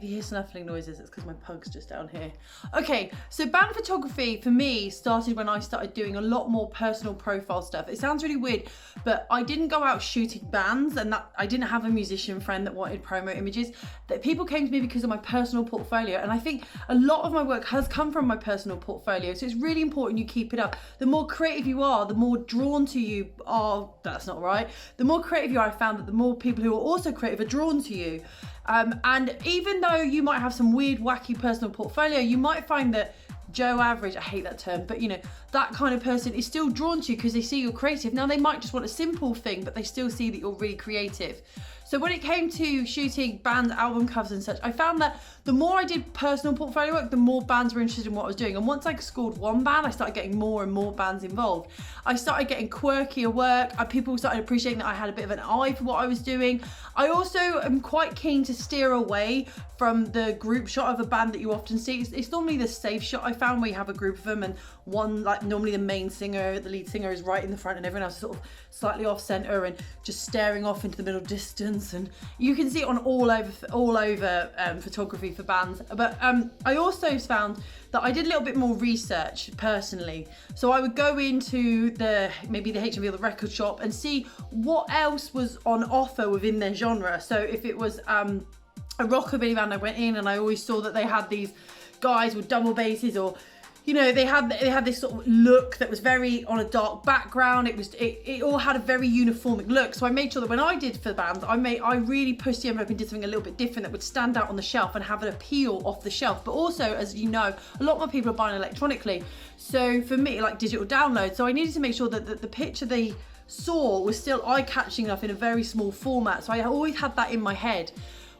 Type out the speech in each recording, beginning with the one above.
if you hear snuffling noises, it's because my pug's just down here. Okay, so band photography for me started when I started doing a lot more personal profile stuff. It sounds really weird, but I didn't go out shooting bands, and that I didn't have a musician friend that wanted promo images. That people came to me because of my personal portfolio, and I think a lot of my work has come from my personal portfolio, so it's really important you keep it up. The more creative you are, the more drawn to you are, that's not right, the more creative you are, I found that the more people who are also creative are drawn to you. And even though you might have some weird, wacky personal portfolio, you might find that Joe Average, I hate that term, but you know, that kind of person is still drawn to you because they see you're creative. Now they might just want a simple thing, but they still see that you're really creative. So when it came to shooting band album covers and such, I found that the more I did personal portfolio work, the more bands were interested in what I was doing. And once I scored one band, I started getting more and more bands involved. I started getting quirkier work. People started appreciating that I had a bit of an eye for what I was doing. I also am quite keen to steer away from the group shot of a band that you often see. It's normally the safe shot I found, where you have a group of them and one, like normally the main singer, the lead singer, is right in the front and everyone else is sort of slightly off center and just staring off into the middle distance. And you can see it on all over photography for bands. But I also found that I did a little bit more research personally. So I would go into maybe the HMV or the record shop and see what else was on offer within their genre. So if it was a rockabilly band, I went in and I always saw that they had these guys with double basses, or you know, they had this sort of look that was very on a dark background. It all had a very uniform look. So I made sure that when I did for the bands, I really pushed the envelope and did something a little bit different that would stand out on the shelf and have an appeal off the shelf. But also, as you know, a lot more people are buying electronically. So for me, like digital download. So I needed to make sure that the picture they saw was still eye-catching enough in a very small format. So I always had that in my head.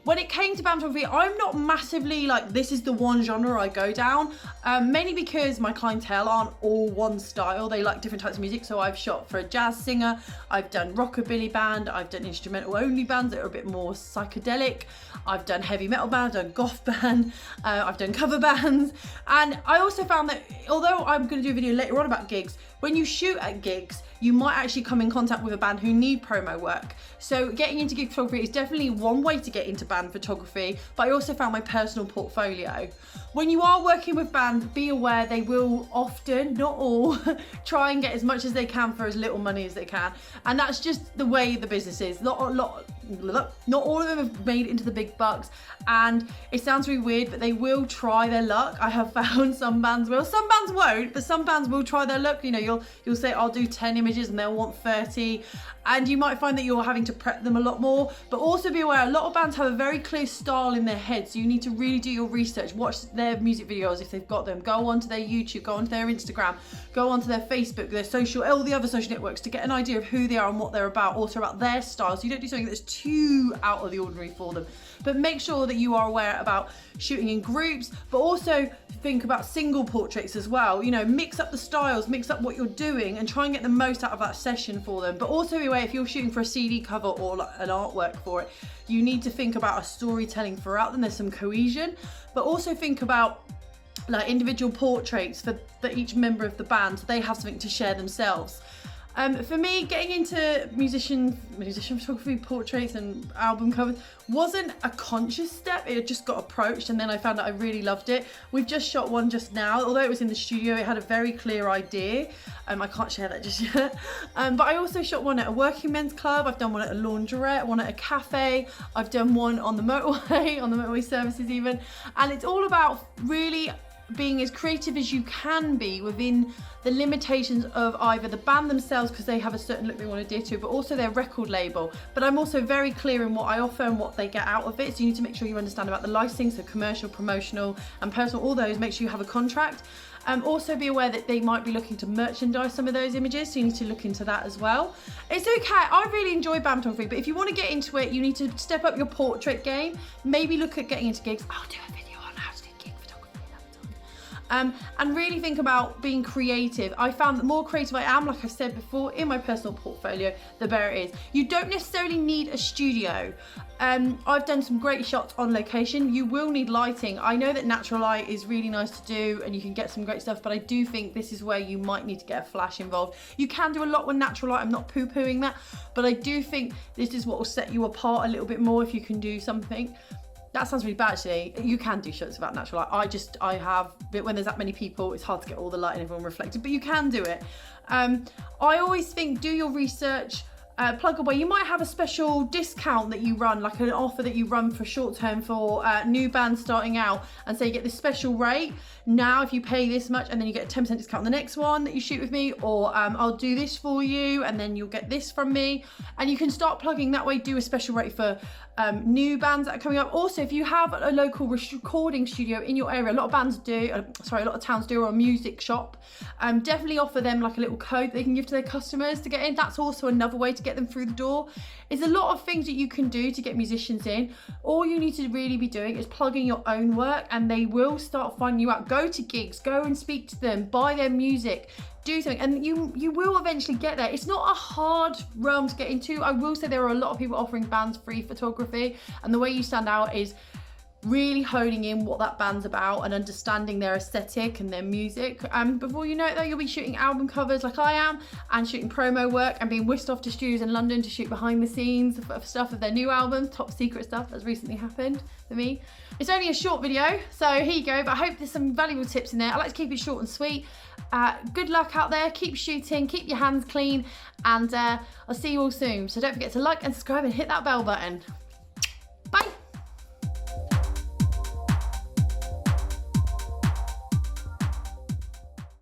When it came to band photography, I'm not massively like, this is the one genre I go down, mainly because my clientele aren't all one style. They like different types of music. So I've shot for a jazz singer, I've done rockabilly band, I've done instrumental only bands that are a bit more psychedelic, I've done heavy metal band, I've done goth band, I've done cover bands. And I also found that, although I'm going to do a video later on about gigs, when you shoot at gigs, you might actually come in contact with a band who need promo work. So getting into gig photography is definitely one way to get into band photography, but I also found my personal portfolio. When you are working with bands, be aware they will often, not all, try and get as much as they can for as little money as they can. And that's just the way the business is. Not all of them have made it into the big bucks, and it sounds really weird, but they will try their luck. I have found some bands will, some bands won't, but some bands will try their luck. You know, you'll say, I'll do 10 images and they'll want 30. And you might find that you're having to prep them a lot more, but also be aware, a lot of bands have a very clear style in their head. So you need to really do your research, watch their music videos if they've got them, go onto their YouTube, go onto their Instagram, go onto their Facebook, their social, all the other social networks, to get an idea of who they are and what they're about, also about their style. So you don't do something that's too out of the ordinary for them. But make sure that you are aware about shooting in groups, but also think about single portraits as well. You know, mix up the styles, mix up what you're doing, and try and get the most out of that session for them. But also be aware, if you're shooting for a CD cover or like an artwork for it, you need to think about a storytelling throughout them. There's some cohesion, but also think about like individual portraits for each member of the band, so they have something to share themselves. For me, getting into musician photography, portraits and album covers wasn't a conscious step. It just got approached and then I found that I really loved it. We've just shot one just now, although it was in the studio, it had a very clear idea. I can't share that just yet. But I also shot one at a working men's club. I've done one at a laundrette, one at a cafe. I've done one on the motorway services even. And it's all about really being as creative as you can be within the limitations of either the band themselves, because they have a certain look they want to adhere to, but also their record label. But I'm also very clear in what I offer and what they get out of it. So you need to make sure you understand about the licensing, so commercial, promotional and personal, all those, make sure you have a contract. Also be aware that they might be looking to merchandise some of those images, so you need to look into that as well. It's okay, I really enjoy band photography, but if you want to get into it, you need to step up your portrait game. Maybe look at getting into gigs. I'll do a video on how to do gig photography another time. And really think about being creative. I found that the more creative I am, like I said before, in my personal portfolio, the better it is. You don't necessarily need a studio. I've done some great shots on location. You will need lighting. I know that natural light is really nice to do and you can get some great stuff, but I do think this is where you might need to get a flash involved. You can do a lot with natural light, I'm not poo-pooing that, but I do think this is what will set you apart a little bit more if you can do something. That sounds really bad actually. You can do shots without natural light. I have, but when there's that many people, it's hard to get all the light and everyone reflected, but you can do it. I always think do your research, plug away. You might have a special discount that you run, like an offer that you run for short term for new bands starting out, and say you get this special rate now if you pay this much, and then you get a 10% discount on the next one that you shoot with me, or I'll do this for you and then you'll get this from me, and you can start plugging that way. Do a special rate for new bands that are coming up. Also, if you have a local recording studio in your area, a lot of bands do, a lot of towns do, or a music shop, definitely offer them like a little code they can give to their customers to get in. That's also another way to get them through the door. There's a lot of things that you can do to get musicians in. All you need to really be doing is plugging your own work, and they will start finding you out. Go to gigs, go and speak to them, buy their music, do something, and you will eventually get there. It's not a hard realm to get into. I will say there are a lot of people offering bands free photography, and the way you stand out is really honing in what that band's about and understanding their aesthetic and their music. Before you know it though, you'll be shooting album covers like I am, and shooting promo work, and being whisked off to studios in London to shoot behind the scenes of stuff of their new album, top secret stuff that's recently happened for me. It's only a short video, so here you go, but I hope there's some valuable tips in there. I like to keep it short and sweet. Good luck out there, keep shooting, keep your hands clean, and I'll see you all soon. So don't forget to like and subscribe and hit that bell button.